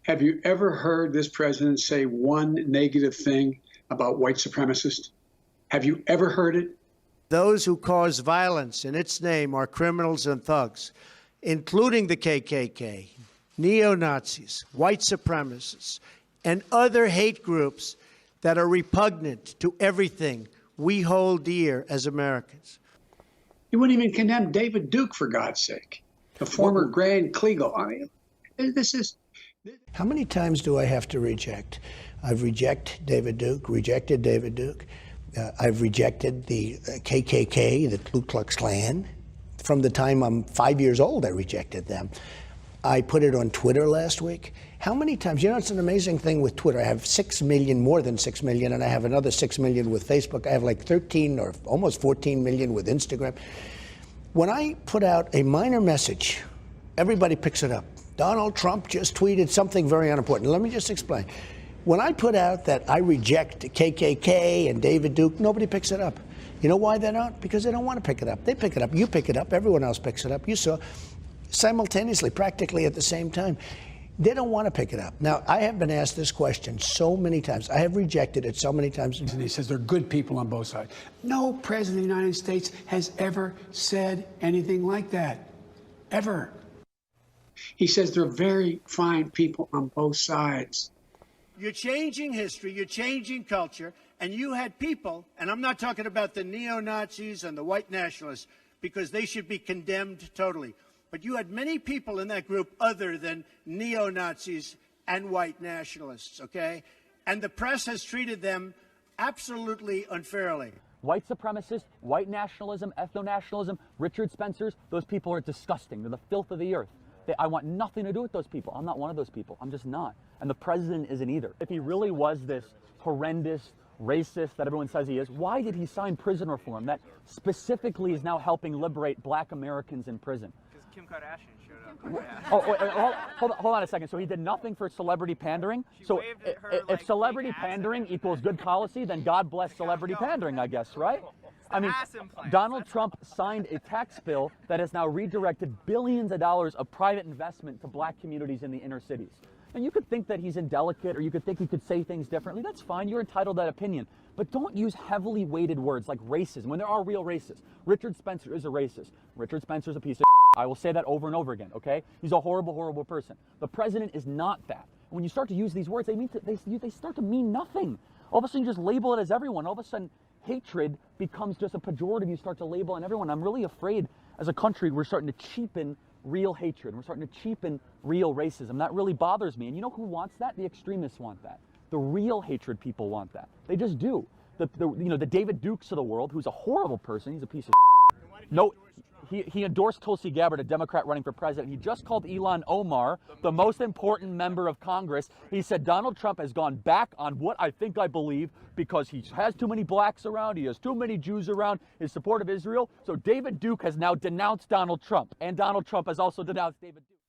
Have you ever heard this president say one negative thing about white supremacists? Have you ever heard it? Those who cause violence in its name are criminals and thugs, including the KKK, neo-Nazis, white supremacists, and other hate groups that are repugnant to everything we hold dear as Americans. You wouldn't even condemn David Duke, for God's sake, the former Grand Kleagle. I mean, this is... How many times do I have to reject? I've rejected David Duke. I've rejected the KKK, the Ku Klux Klan. From the time I'm 5 years old, I rejected them. I put it on Twitter last week. How many times? You know, it's an amazing thing with Twitter. I have 6 million, more than 6 million, and I have another 6 million with Facebook. I have like 13 or almost 14 million with Instagram. When I put out a minor message, everybody picks it up. Donald Trump just tweeted something very unimportant. Let me just explain. When I put out that I reject KKK and David Duke, nobody picks it up. You know why they don't? Because they don't want to pick it up. They pick it up. You pick it up. Everyone else picks it up. You saw simultaneously, practically at the same time. They don't want to pick it up. Now, I have been asked this question so many times. I have rejected it so many times. And he says there are good people on both sides. No president of the United States has ever said anything like that. Ever. He says there are very fine people on both sides. You're changing history, you're changing culture, and you had people, and I'm not talking about the neo-Nazis and the white nationalists, because they should be condemned totally. But you had many people in that group other than neo-Nazis and white nationalists, okay? And the press has treated them absolutely unfairly. White supremacists, white nationalism, ethno-nationalism, Richard Spencer's, those people are disgusting. They're the filth of the earth. I want nothing to do with those people. I'm not one of those people. I'm just not. And the president isn't either. If he really was this horrendous racist that everyone says he is, why did he sign prison reform that specifically is now helping liberate black Americans in prison? Because Kim Kardashian showed up. Hold on a second. So he did nothing for celebrity pandering? So if celebrity pandering equals good policy, then God bless celebrity pandering, I guess, right? I mean, Donald Trump signed a tax bill that has now redirected billions of dollars of private investment to black communities in the inner cities. And you could think that he's indelicate, or you could think he could say things differently. That's fine. You're entitled to that opinion. But don't use heavily weighted words like racism when there are real racists. Richard Spencer is a racist. Richard Spencer's a piece of I will say that over and over again, okay? He's a horrible, horrible person. The president is not that. When you start to use these words, they start to mean nothing. All of a sudden, you just label it as everyone. All of a sudden, hatred becomes just a pejorative you start to label on everyone. I'm really afraid as a country we're starting to cheapen real hatred. We're starting to cheapen real racism. That really bothers me. And you know who wants that? The extremists want that. The real hatred people want that. They just do. The David Dukes of the world, who's a horrible person. He's a piece of no. He endorsed Tulsi Gabbard, a Democrat running for president. He just called Ilhan Omar the most important member of Congress. He said Donald Trump has gone back on what I think I believe because he has too many blacks around, he has too many Jews around, his support of Israel. So David Duke has now denounced Donald Trump, and Donald Trump has also denounced David Duke.